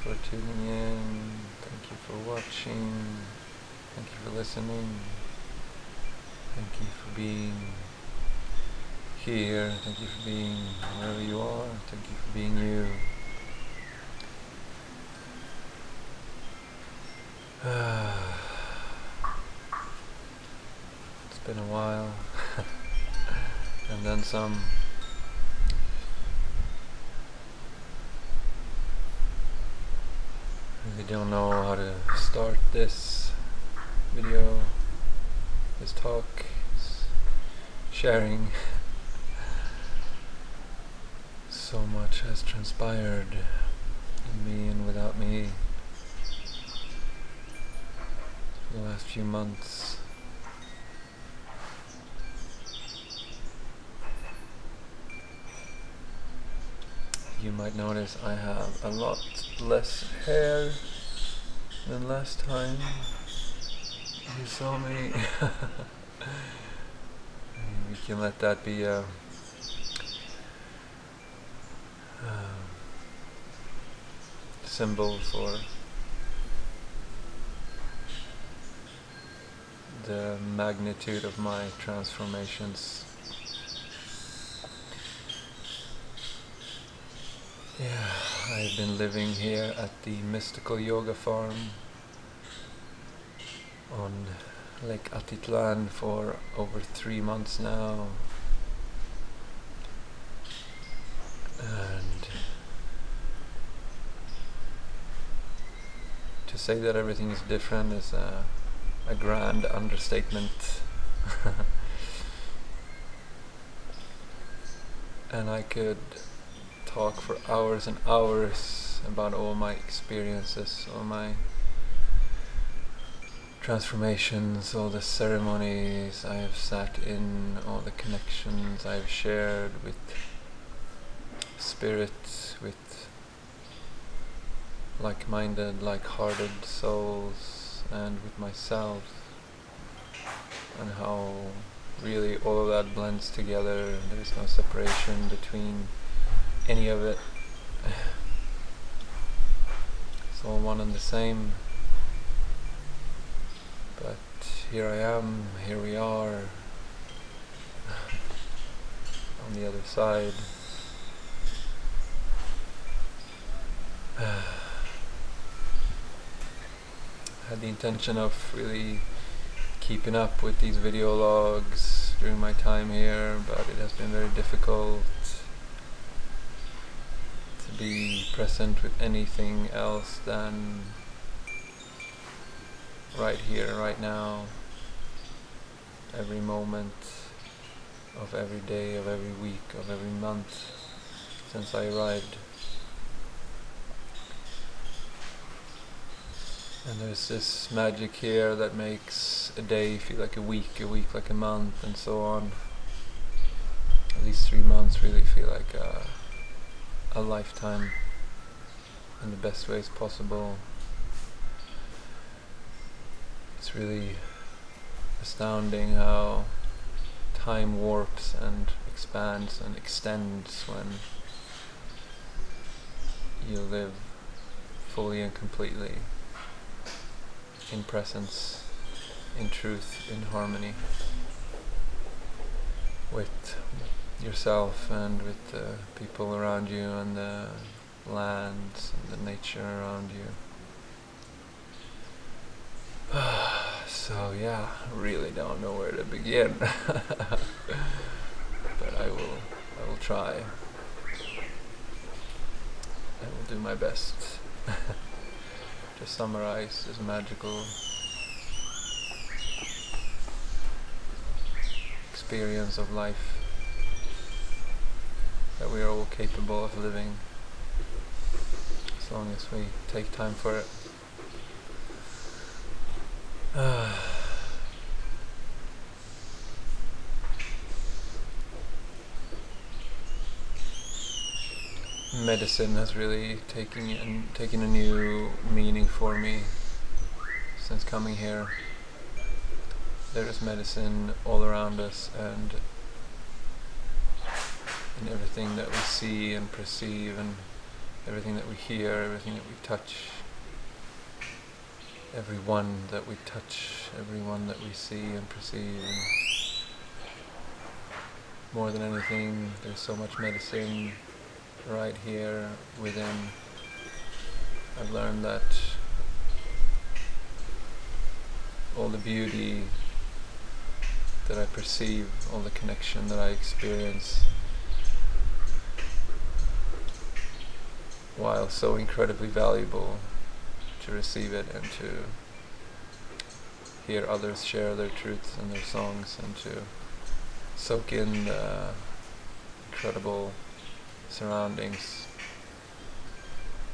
for tuning in. Thank you for watching. Thank you for listening. Thank you for being here. Thank you for being wherever you are. Thank you for being you. It's been a while. And then some. I really don't know how to start this video, this talk, this sharing. So much has transpired in me and without me for the last few months. You might notice I have a lot less hair than last time you saw me. We can let that be a symbol for the magnitude of my transformations. Yeah, I've been living here at the mystical yoga farm on Lake Atitlan for over 3 months now, and to say that everything is different is a grand understatement. And I could talk for hours and hours about all my experiences, all my transformations, all the ceremonies I have sat in, all the connections I've shared with spirit, with like-minded, like-hearted souls, and with myself, and how really all of that blends together. There's no separation between any of it. It's all one and the same. But here I am, here we are, on the other side. I had the intention of really keeping up with these video logs during my time here, but it has been very difficult to be present with anything else than right here, right now, every moment of every day, of every week, of every month since I arrived. And there's this magic here that makes a day feel like a week like a month, and so on. These 3 months really feel like a lifetime in the best ways possible. It's really astounding how time warps and expands and extends when you live fully and completely in presence, in truth, in harmony with yourself and with the people around you and the lands and the nature around you. So yeah, I really don't know where to begin. But I will try. I will do my best to summarize this magical experience of life that we are all capable of living, as long as we take time for it. Medicine has really taken a new meaning for me since coming here. There is medicine all around us, and in everything that we see and perceive and everything that we hear, everything that we touch, everyone that we touch, everyone that we see and perceive. And more than anything, there's so much medicine right here within. I've learned that all the beauty that I perceive, all the connection that I experience, while so incredibly valuable to receive it and to hear others share their truths and their songs and to soak in the incredible surroundings.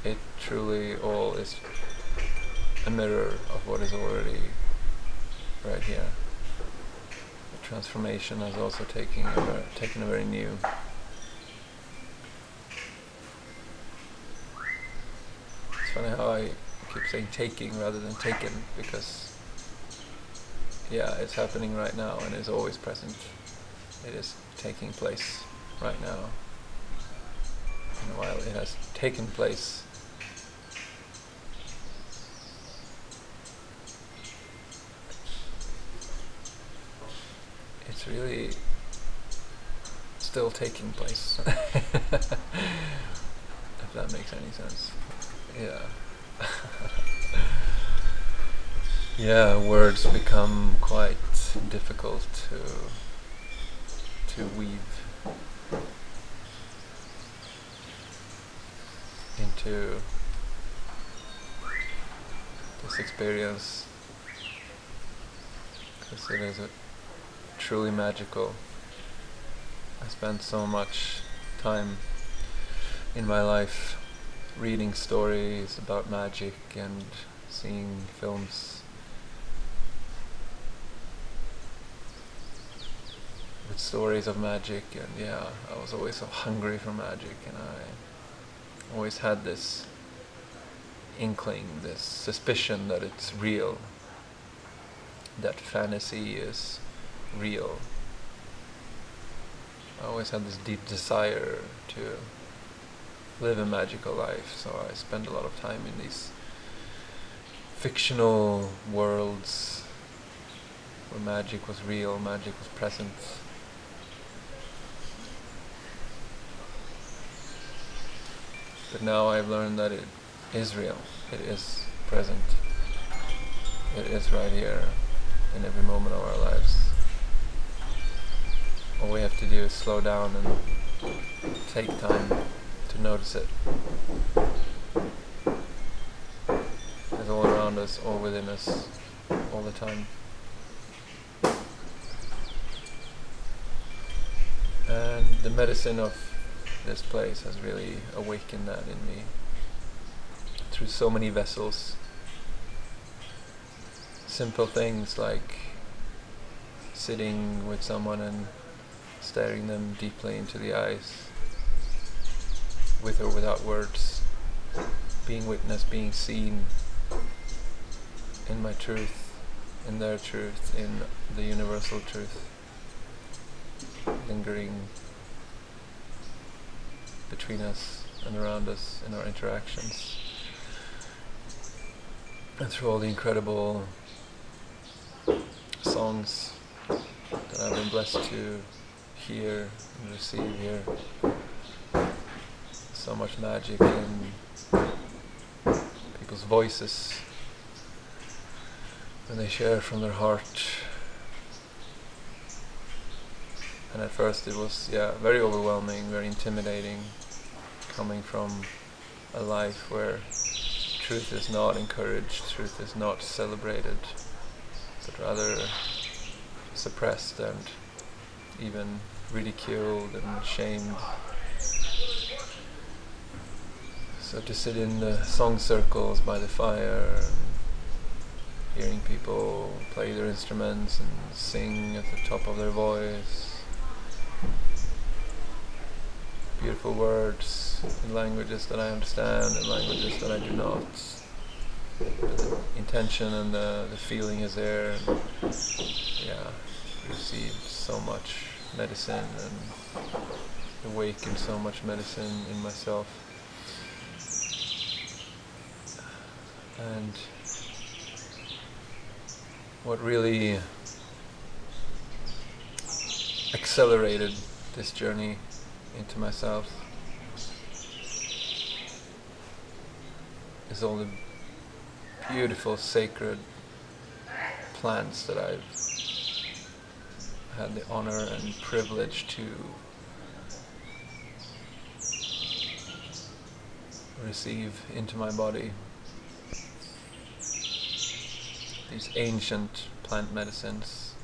It truly all is a mirror of what is already right here. The transformation has also taken a very new. It's funny how I keep saying taking rather than taken, because it's happening right now and is always present. It is taking place right now. And while it has taken place, it's really still taking place. If that makes any sense. Words become quite difficult to weave into this experience, because it is truly magical. I spent so much time in my life reading stories about magic and seeing films with stories of magic, and I was always so hungry for magic, and I always had this inkling, this suspicion that it's real, that fantasy is real. I always had this deep desire to live a magical life, so I spent a lot of time in these fictional worlds where magic was real, magic was present. But now I've learned that it is real, it is present, it is right here in every moment of our lives. All we have to do is slow down and take time to notice it. It's all around us, all within us, all the time. And the medicine of this place has really awakened that in me through so many vessels. Simple things like sitting with someone and staring them deeply into the eyes, with or without words, being witnessed, being seen in my truth, in their truth, in the universal truth, lingering between us and around us in our interactions. And through all the incredible songs that I've been blessed to hear and receive here. So much magic in people's voices when they share from their heart. And at first it was very overwhelming, very intimidating, coming from a life where truth is not encouraged, truth is not celebrated, but rather suppressed and even ridiculed and shamed. So to sit in the song circles by the fire, and hearing people play their instruments and sing at the top of their voice, beautiful words in languages that I understand and languages that I do not. But the intention and the feeling is there, and received so much medicine and awakened so much medicine in myself. And what really accelerated this journey into myself is all the beautiful sacred plants that I've had the honor and privilege to receive into my body. These ancient plant medicines,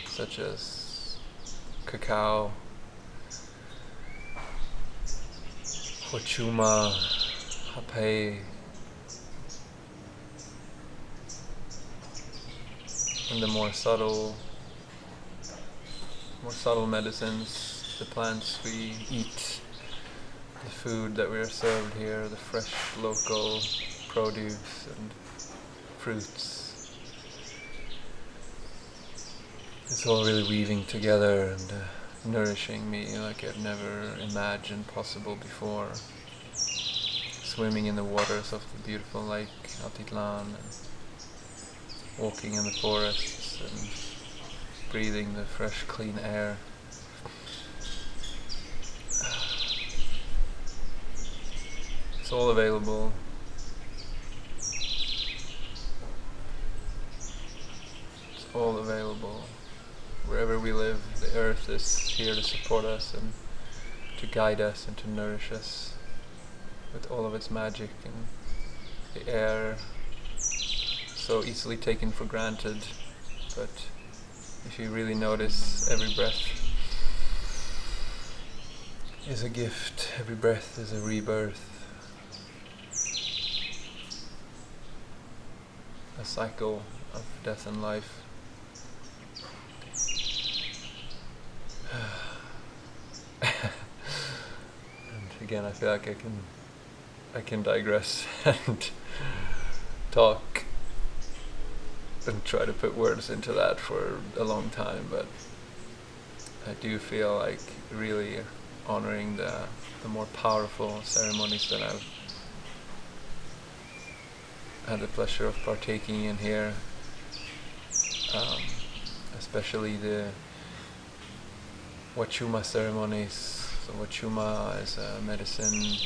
such as cacao, wuma, hapé, and the more subtle medicines, the plants we eat, the food that we are served here, the fresh local produce and fruits. It's all really weaving together and nourishing me like I've never imagined possible before. Swimming in the waters of the beautiful lake Altitlan, and walking in the forests and breathing the fresh, clean air. It's all available. It's all available. Wherever we live, the earth is here to support us and to guide us and to nourish us with all of its magic, and the air so easily taken for granted, but if you really notice, every breath is a gift, every breath is a rebirth, a cycle of death and life. And again, I feel like I can digress and talk and try to put words into that for a long time, but I do feel like really honoring the more powerful ceremonies that I've had the pleasure of partaking in here, especially the wuma ceremonies. So wuma is a medicine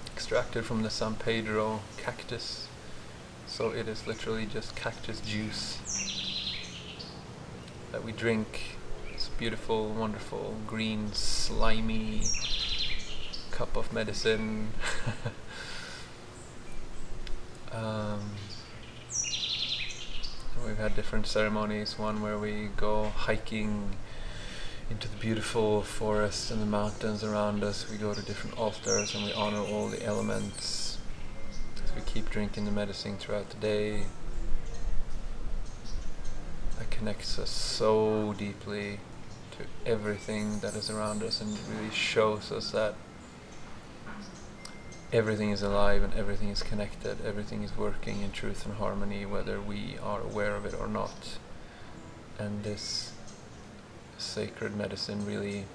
extracted from the San Pedro cactus. So it is literally just cactus juice that we drink. It's a beautiful, wonderful, green, slimy cup of medicine. We've had different ceremonies, one where we go hiking into the beautiful forests and the mountains around us. We go to different altars and we honor all the elements. We keep drinking the medicine throughout the day. That connects us so deeply to everything that is around us and really shows us that everything is alive and everything is connected, everything is working in truth and harmony, whether we are aware of it or not. And this sacred medicine really,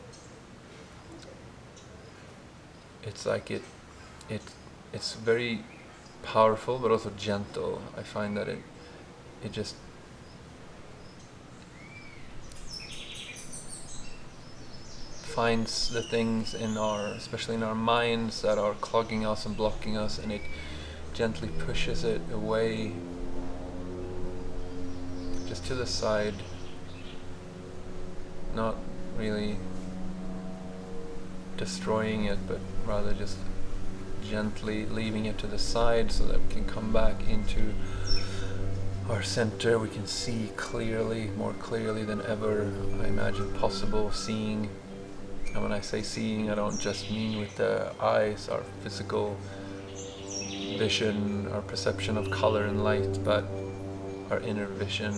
it's like it's very powerful but also gentle. I find that it just finds the things especially in our minds that are clogging us and blocking us, and it gently pushes it away, just to the side, not really destroying it, but rather just gently leaving it to the side so that we can come back into our center. We can see clearly, more clearly than ever, I imagine possible, seeing. And when I say seeing, I don't just mean with the eyes, our physical vision, our perception of color and light, but our inner vision,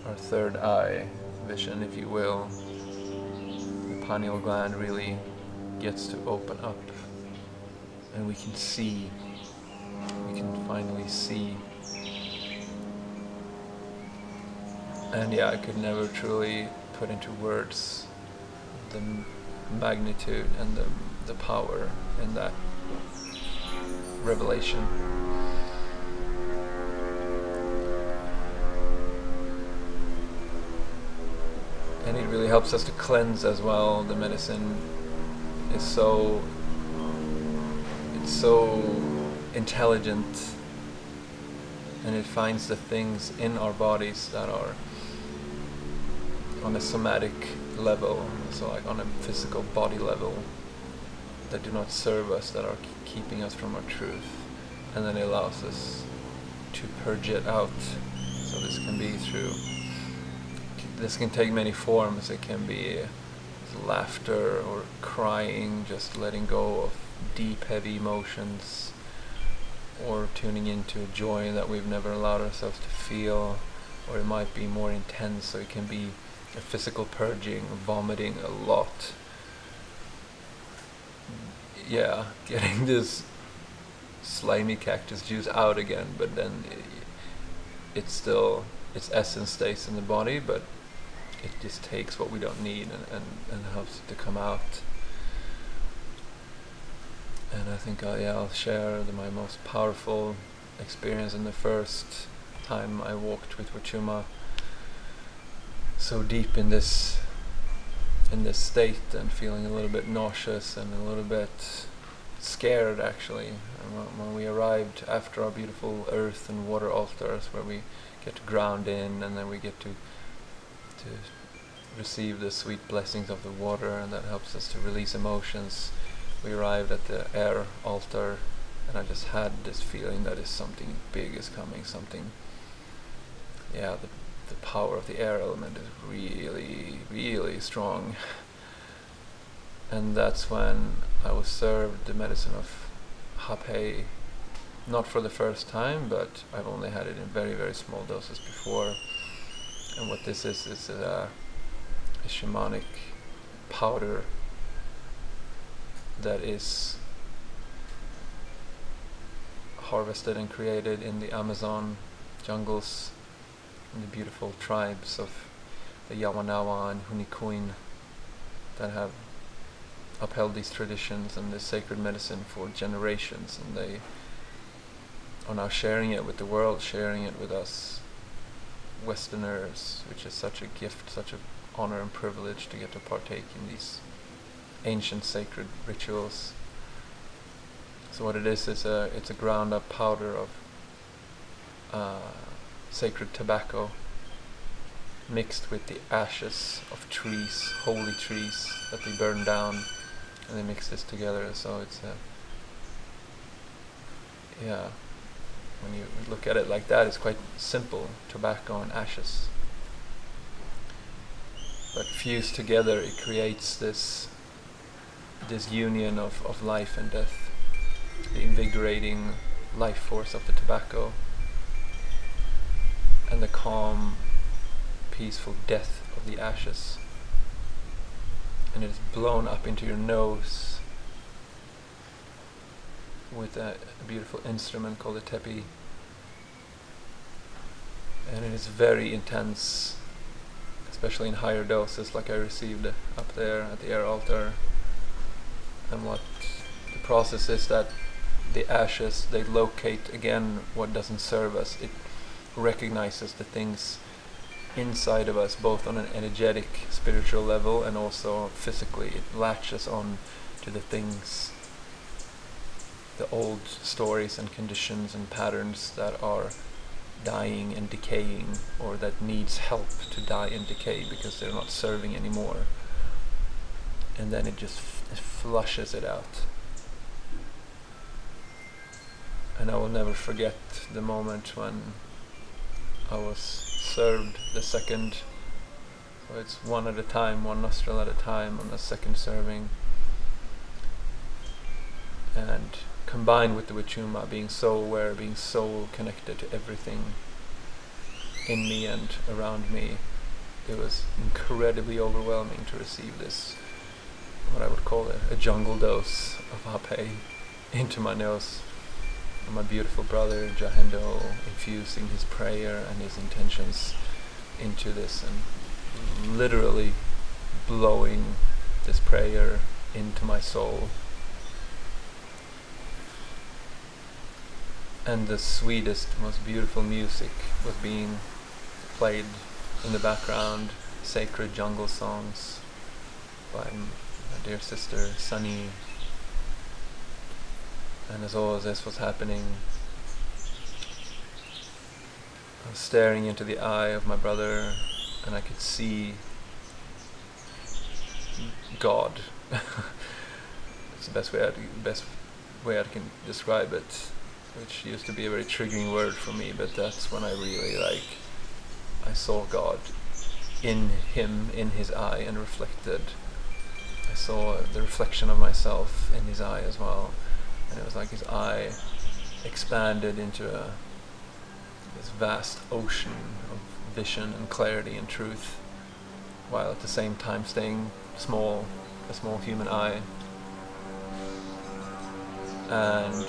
our third eye vision, if you will. The pineal gland really gets to open up and we can see, we can finally see. And yeah, I could never truly put into words the magnitude and the power in that revelation. And it really helps us to cleanse as well. The medicine is so intelligent, and it finds the things in our bodies that are on a somatic level, so like on a physical body level, that do not serve us, that are keeping us from our truth, and then it allows us to purge it out. So this can take many forms. It can be laughter or crying, just letting go of deep, heavy emotions, or tuning into joy that we've never allowed ourselves to feel, or it might be more intense, so it can be a physical purging, vomiting a lot. Yeah, getting this slimy cactus juice out again, but then its essence stays in the body, but it just takes what we don't need and helps it to come out. And I think I'll share my most powerful experience in the first time I walked with Wachuma, so deep in this state, and feeling a little bit nauseous and a little bit scared actually. And when we arrived after our beautiful earth and water altars, where we get to ground in, and then we get to receive the sweet blessings of the water, and that helps us to release emotions. We arrived at the air altar, and I just had this feeling that something big is coming, the power of the air element is really, really strong. And that's when I was served the medicine of Hape, not for the first time, but I've only had it in very, very small doses before. And what this is a shamanic powder that is harvested and created in the Amazon jungles, in the beautiful tribes of the Yawanawa and Hunikuin that have upheld these traditions and this sacred medicine for generations, and they are now sharing it with the world, sharing it with us Westerners, which is such a gift, such an honor and privilege to get to partake in these ancient sacred rituals. So what it is it's a ground up powder of sacred tobacco mixed with the ashes of trees, holy trees that they burn down, and they mix this together. So it's when you look at it like that, it's quite simple, tobacco and ashes. But fused together, it creates this union of life and death, the invigorating life force of the tobacco, and the calm, peaceful death of the ashes. And it is blown up into your nose with a beautiful instrument called a tepi. And it is very intense, especially in higher doses like I received up there at the air altar. And what the process is that the ashes, they locate again what doesn't serve us. It recognizes the things inside of us, both on an energetic, spiritual level and also physically. It latches on to the things, the old stories and conditions and patterns that are dying and decaying, or that needs help to die and decay because they're not serving anymore. And then it just flushes it out. And I will never forget the moment when I was served the second, so it's one at a time, one nostril at a time on the second serving, and combined with the Wachuma, being so aware, being so connected to everything in me and around me, it was incredibly overwhelming to receive this, what I would call a jungle dose of Hape into my nose. And my beautiful brother Jahendo infusing his prayer and his intentions into this, and literally blowing this prayer into my soul. And the sweetest, most beautiful music was being played in the background, sacred jungle songs by my dear sister Sunny. And as all of this was happening, I was staring into the eye of my brother, and I could see God. It's the best way I can describe it, which used to be a very triggering word for me, but that's when I really I saw God in him, in his eye, and reflected. I saw the reflection of myself in his eye as well, and it was like his eye expanded into this vast ocean of vision and clarity and truth, while at the same time staying small, a small human eye. And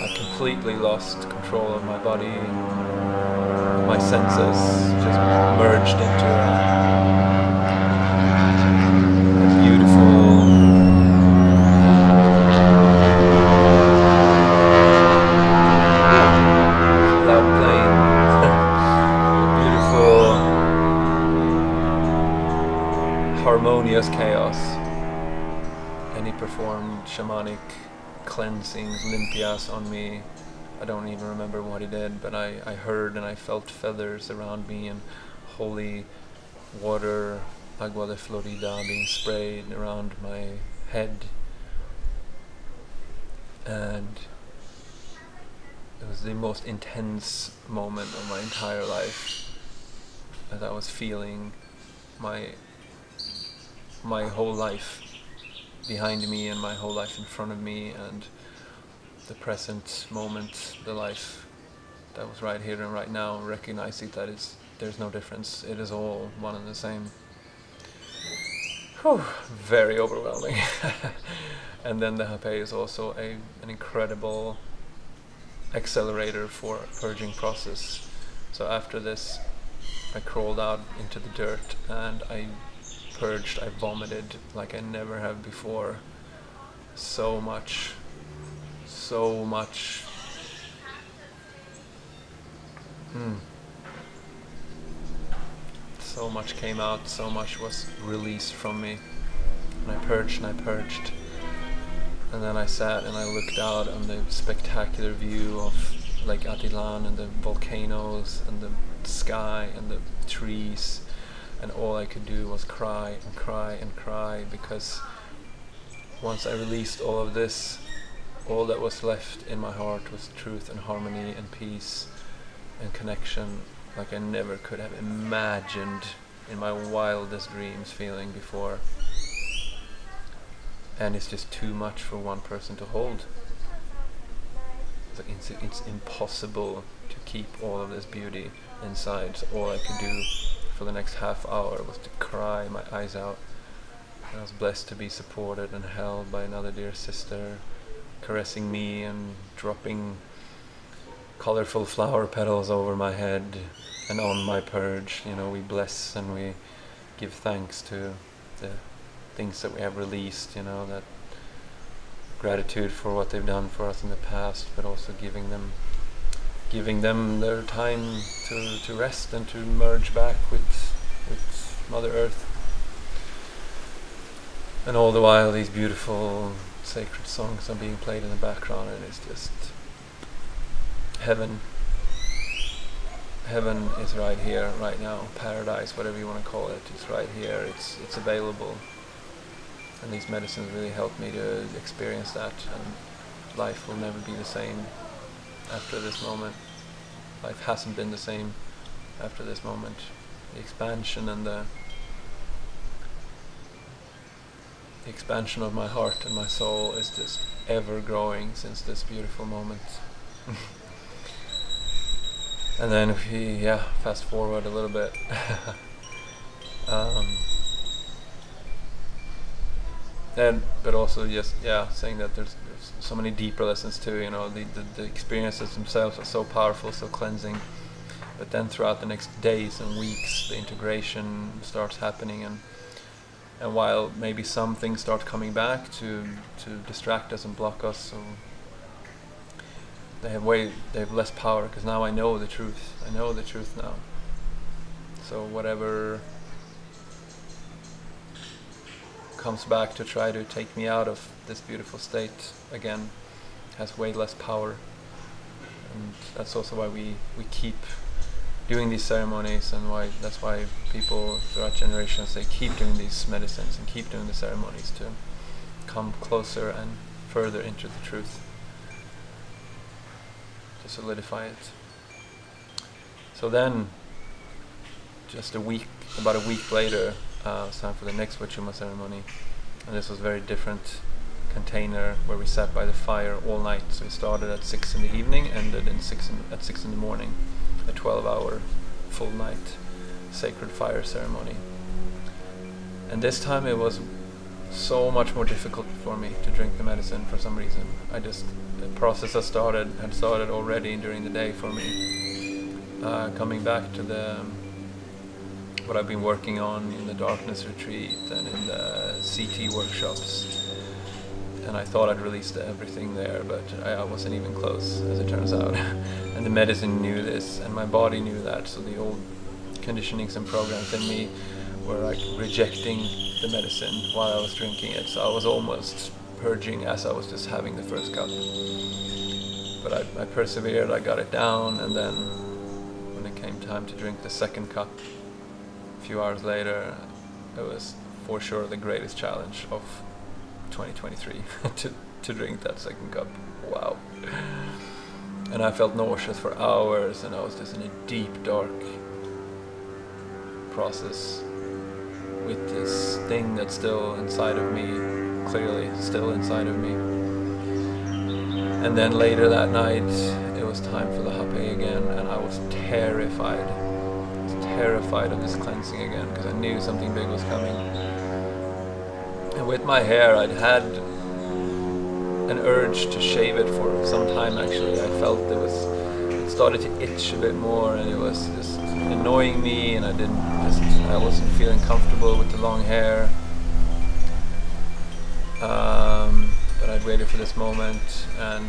I completely lost control of my body. My senses just merged into a beautiful, loud plane, a beautiful, harmonious chaos. And he performed shamanic cleansings, limpias on me. I don't even remember what he did, but I heard and I felt feathers around me and holy water, agua de Florida, being sprayed around my head. And it was the most intense moment of my entire life, as I was feeling my whole life behind me and my whole life in front of me, and the present moment, the life that was right here and right now, recognizing that there's no difference. It is all one and the same. Whew, very overwhelming. And then the hape is also an incredible accelerator for a purging process. So after this, I crawled out into the dirt and I purged, I vomited like I never have before. So much. So much came out, so much was released from me. And I purged. And then I sat and I looked out on the spectacular view of Lake Atilan and the volcanoes and the sky and the trees. And all I could do was cry and cry and cry, because once I released all of this, all that was left in my heart was truth and harmony and peace and connection, like I never could have imagined in my wildest dreams feeling before. And it's just too much for one person to hold. It's impossible to keep all of this beauty inside, so all I could do for the next half hour was to cry my eyes out. And I was blessed to be supported and held by another dear sister, caressing me and dropping colorful flower petals over my head and on my purge. We bless and we give thanks to the things that we have released, that gratitude for what they've done for us in the past, but also giving them their time to rest and to merge back with Mother Earth. And all the while these beautiful sacred songs are being played in the background, and it's just heaven. Heaven is right here, right now. Paradise, whatever you want to call it, it's right here. It's available. And these medicines really helped me to experience that. And life will never be the same after this moment. Life hasn't been the same after this moment. The expansion and the expansion of my heart and my soul is just ever growing since this beautiful moment. And then if we fast forward a little bit, but also just saying that there's so many deeper lessons too. The experiences themselves are so powerful, so cleansing. But then throughout the next days and weeks, the integration starts happening, And while maybe some things start coming back to distract us and block us, so they have less power, because now I know the truth. I know the truth now. So whatever comes back to try to take me out of this beautiful state again has way less power. And that's also why we keep doing these ceremonies, and that's why people throughout generations, they keep doing these medicines and keep doing the ceremonies to come closer and further into the truth, to solidify it. So then, just about a week later, it's time for the next wuma ceremony, and this was a very different container where we sat by the fire all night. So we started at 6 in the evening, ended at 6 in the morning, a 12-hour full night sacred fire ceremony. And this time it was so much more difficult for me to drink the medicine for some reason. The process had started already during the day for me. Coming back to what I've been working on in the darkness retreat and in the CT workshops. And I thought I'd released everything there, but I wasn't even close, as it turns out. And the medicine knew this, and my body knew that, so the old conditionings and programs in me were like rejecting the medicine while I was drinking it. So I was almost purging as I was just having the first cup. But I persevered, I got it down, and then when it came time to drink the second cup, a few hours later, it was for sure the greatest challenge of 2023 to drink that second cup. Wow. And I felt nauseous for hours, and I was just in a deep, dark process with this thing that's still inside of me, clearly still inside of me. And then later that night, it was time for the hape again, and I was terrified. Terrified of this cleansing again, because I knew something big was coming. And with my hair, I'd had an urge to shave it for some time actually. I felt it started to itch a bit more, and it was just annoying me, and I wasn't feeling comfortable with the long hair. But I'd waited for this moment, and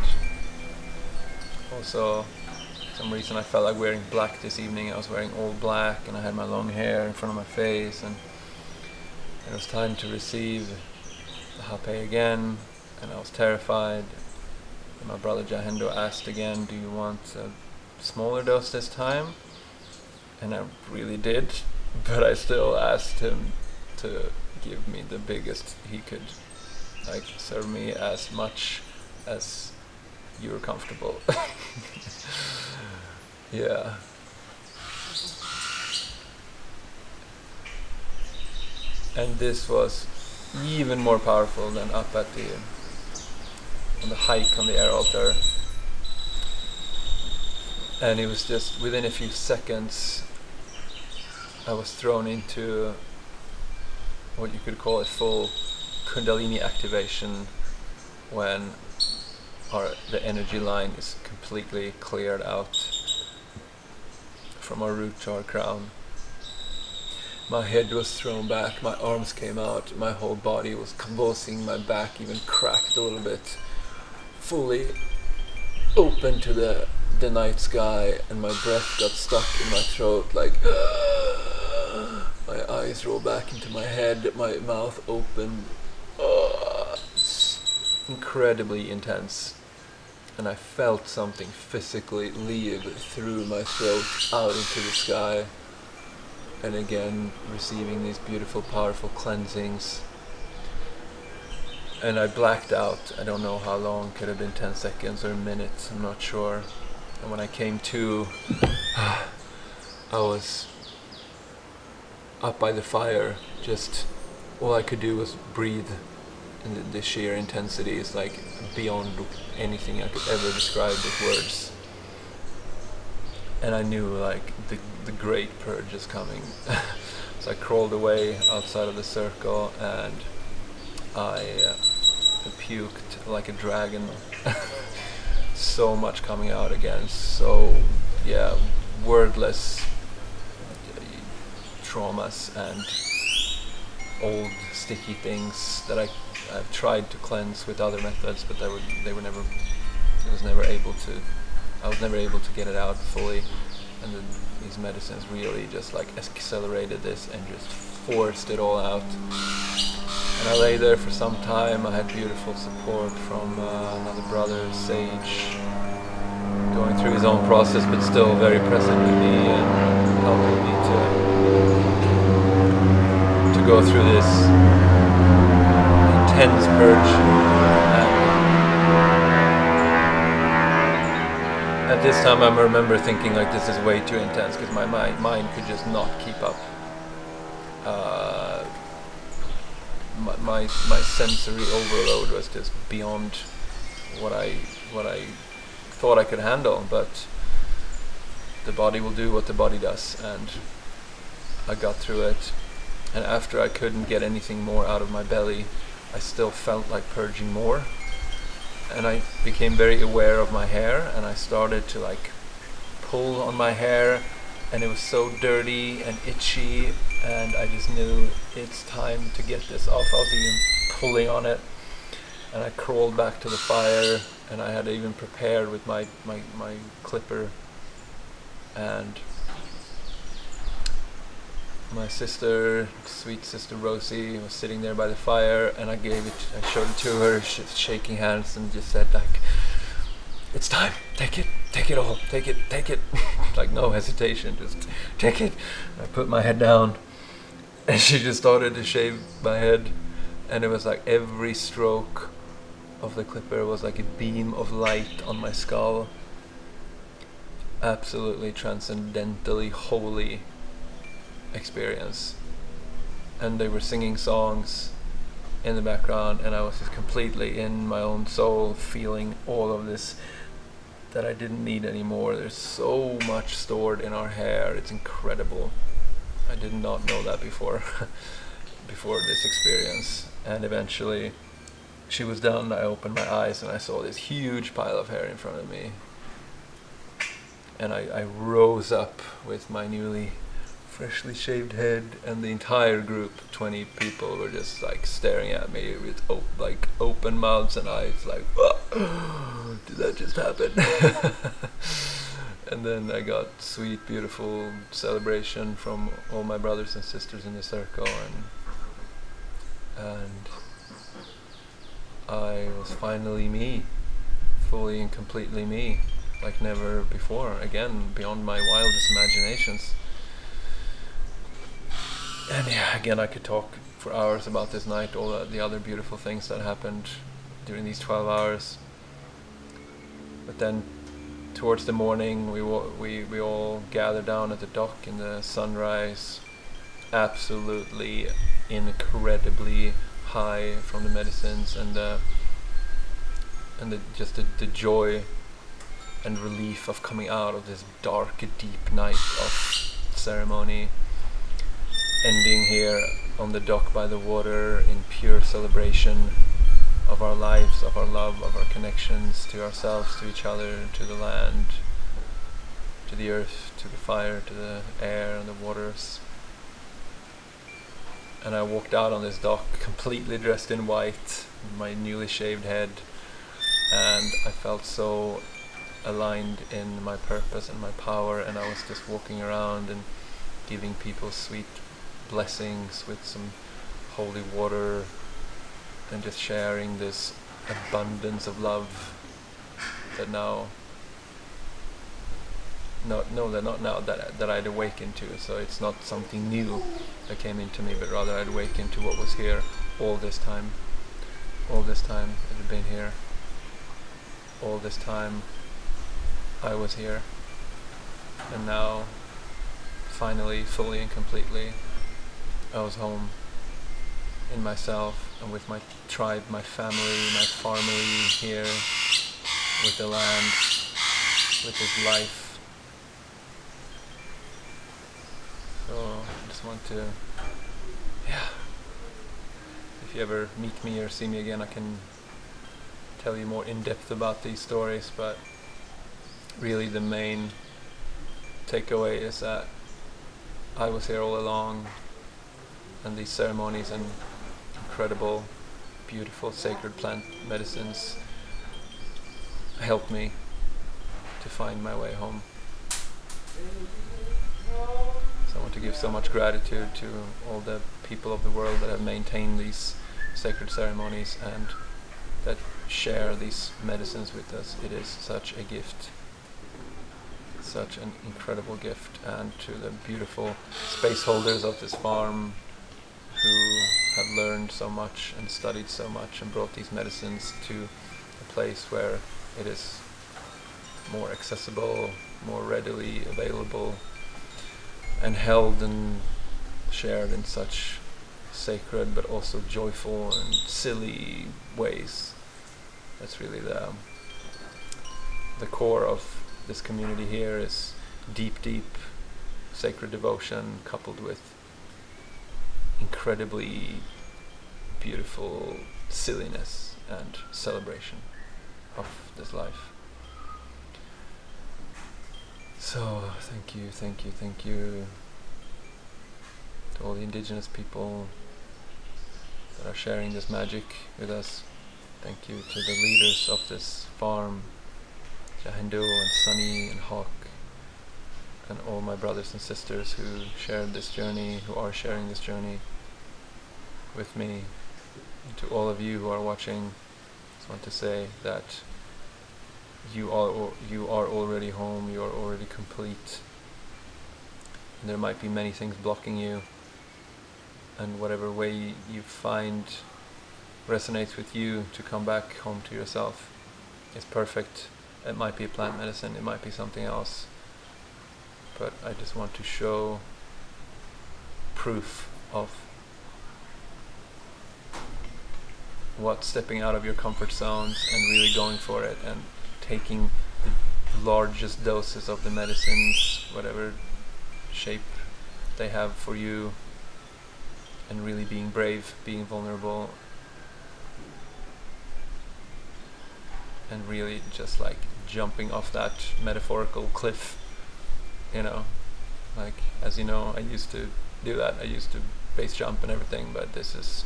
also for some reason I felt like wearing black this evening. I was wearing all black, and I had my long hair in front of my face, and it was time to receive the hape again, and I was terrified. And my brother Jahendo asked again, "Do you want a smaller dose this time?" And I really did, but I still asked him to give me the biggest he could, like serve me as much as you were comfortable. Yeah. And this was even more powerful than up on the hike on the air altar. And it was just within a few seconds I was thrown into what you could call a full Kundalini activation, when the energy line is completely cleared out from our root to our crown. My head was thrown back, my arms came out, my whole body was convulsing, my back even cracked a little bit, fully open to the night sky, and my breath got stuck in my throat, like my eyes rolled back into my head, my mouth open, incredibly intense. And I felt something physically leave through my throat out into the sky. And again, receiving these beautiful, powerful cleansings. And I blacked out. I don't know how long, could have been 10 seconds or minutes, I'm not sure. And when I came to, I was up by the fire. Just all I could do was breathe. And the sheer intensity is like beyond anything I could ever describe with words. And I knew like the great purge is coming. So I crawled away outside of the circle, and I puked like a dragon. So much coming out again. So yeah, wordless traumas and old sticky things that I've tried to cleanse with other methods, but they were never. I was never able to get it out fully, and these medicines really just like accelerated this and just forced it all out. And I lay there for some time. I had beautiful support from another brother, Sage, going through his own process, but still very present with me and helping me to go through this intense purge. At this time, I remember thinking like, this is way too intense, because my mind could just not keep up. My sensory overload was just beyond what I thought I could handle. But the body will do what the body does, and I got through it. And after I couldn't get anything more out of my belly, I still felt like purging more. And I became very aware of my hair, and I started to like pull on my hair, and it was so dirty and itchy, and I just knew it's time to get this off. I was even pulling on it, and I crawled back to the fire, and I had even prepared with my clipper, and my sister, sweet sister Rosie, was sitting there by the fire, and I showed it to her, shaking hands, and just said like, "It's time, take it all, take it," like no hesitation, just take it. I put my head down, and she just started to shave my head, and it was like every stroke of the clipper was like a beam of light on my skull. Absolutely transcendentally holy experience. And they were singing songs in the background, and I was just completely in my own soul, feeling all of this that I didn't need anymore. There's so much stored in our hair, it's incredible. I did not know that before this experience. And eventually she was done. I opened my eyes and I saw this huge pile of hair in front of me, and I rose up with my freshly shaved head, and the entire group, 20 people, were just like staring at me with open mouths and eyes, like, "Oh, did that just happen?" And then I got sweet, beautiful celebration from all my brothers and sisters in the circle, and I was finally me, fully and completely me, like never before, again, beyond my wildest imaginations. And yeah, again, I could talk for hours about this night, all the other beautiful things that happened during these 12 hours. But then, towards the morning, we all gathered down at the dock in the sunrise, absolutely incredibly high from the medicines, and the joy and relief of coming out of this dark, deep night of ceremony, ending here on the dock by the water in pure celebration of our lives, of our love, of our connections to ourselves, to each other, to the land, to the earth, to the fire, to the air and the waters. And I walked out on this dock completely dressed in white, my newly shaved head, and I felt so aligned in my purpose and my power, and I was just walking around and giving people sweet blessings with some holy water, and just sharing this abundance of love that that I'd awakened to. So it's not something new that came into me, but rather I'd awakened to what was here all this time. All this time it had been here. All this time I was here. And now, finally, fully and completely, I was home in myself and with my tribe, my family, my family here, with the land, with this life. So I just want to, if you ever meet me or see me again, I can tell you more in depth about these stories, but really the main takeaway is that I was here all along, and these ceremonies and incredible, beautiful, sacred plant medicines helped me to find my way home. So I want to give so much gratitude to all the people of the world that have maintained these sacred ceremonies and that share these medicines with us. It is such a gift, such an incredible gift. And to the beautiful space holders of this farm who have learned so much and studied so much and brought these medicines to a place where it is more accessible, more readily available, and held and shared in such sacred but also joyful and silly ways. That's really the core of this community here, is deep sacred devotion coupled with incredibly beautiful silliness and celebration of this life. So thank you to all the indigenous people that are sharing this magic with us. Thank you to the leaders of this farm, Helloo and Sunny and Hawk, and all my brothers and sisters who shared this journey, who are sharing this journey with me. And to all of you who are watching, I just want to say that you are already home, you are already complete. And there might be many things blocking you, and whatever way you find resonates with you to come back home to yourself is perfect. It might be a plant medicine, it might be something else, but I just want to show proof of what stepping out of your comfort zones and really going for it and taking the largest doses of the medicines, whatever shape they have for you, and really being brave, being vulnerable, and really just like jumping off that metaphorical cliff, like, as you know, I used to do that. I used to base jump and everything, but this is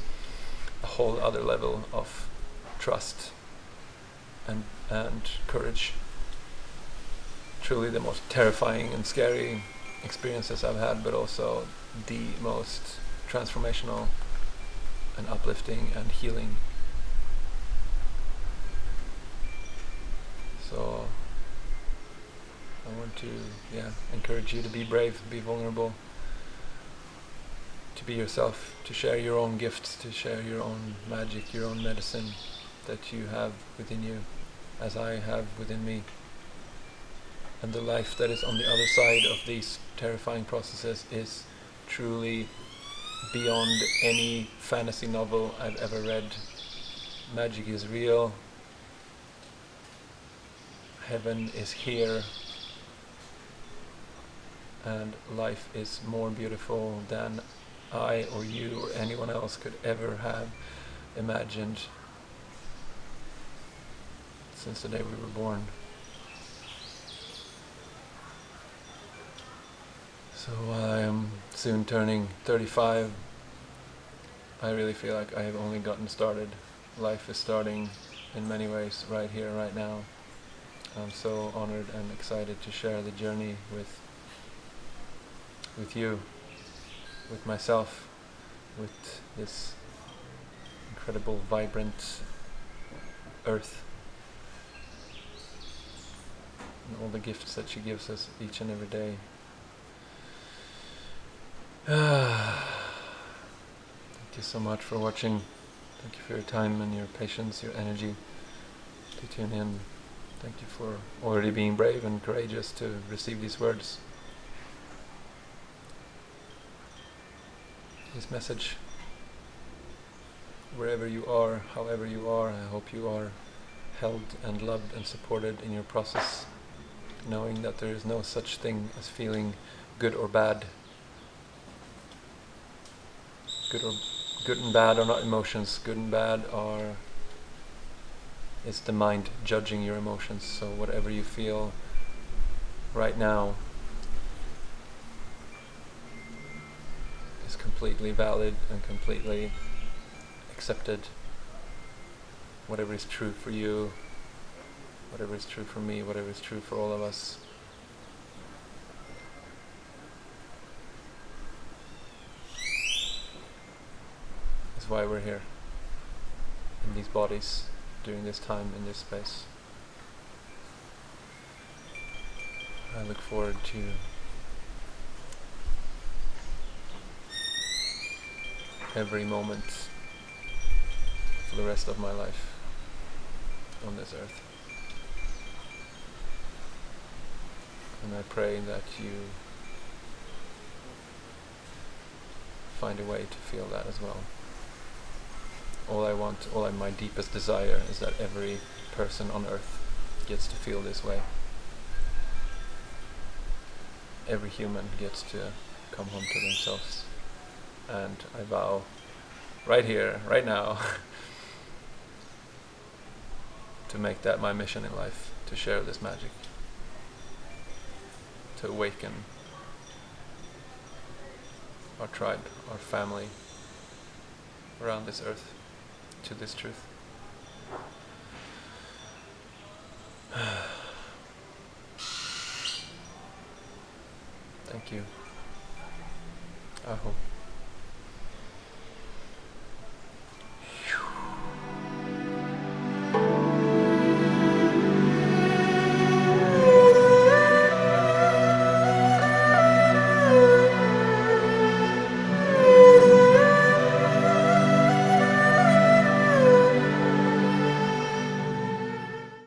a whole other level of trust and courage. Truly the most terrifying and scary experiences I've had, but also the most transformational and uplifting and healing. So I want to encourage you to be brave, be vulnerable, to be yourself, to share your own gifts, to share your own magic, your own medicine that you have within you, as I have within me. And the life that is on the other side of these terrifying processes is truly beyond any fantasy novel I've ever read. Magic is real. Heaven is here. And life is more beautiful than I or you or anyone else could ever have imagined since the day we were born. So while I am soon turning 35, I really feel like I have only gotten started. Life is starting in many ways right here, right now. I'm so honored and excited to share the journey with you, with myself, with this incredible, vibrant earth, and all the gifts that she gives us each and every day. Thank you so much for watching. Thank you for your time and your patience, your energy to tune in. Thank you for already being brave and courageous to receive these words. This message, wherever you are, however you are, I hope you are held and loved and supported in your process, knowing that there is no such thing as feeling good or bad. Good and bad are not emotions. Good and bad is the mind judging your emotions. So whatever you feel right now is completely valid and completely accepted. Whatever is true for you, whatever is true for me, whatever is true for all of us. Is why we're here in these bodies during this time in this space. I look forward to every moment for the rest of my life on this earth. And I pray that you find a way to feel that as well. My deepest desire is that every person on earth gets to feel this way. Every human gets to come home to themselves. And I vow, right here, right now, to make that my mission in life, to share this magic, to awaken our tribe, our family around this earth to this truth. Thank you. Aho.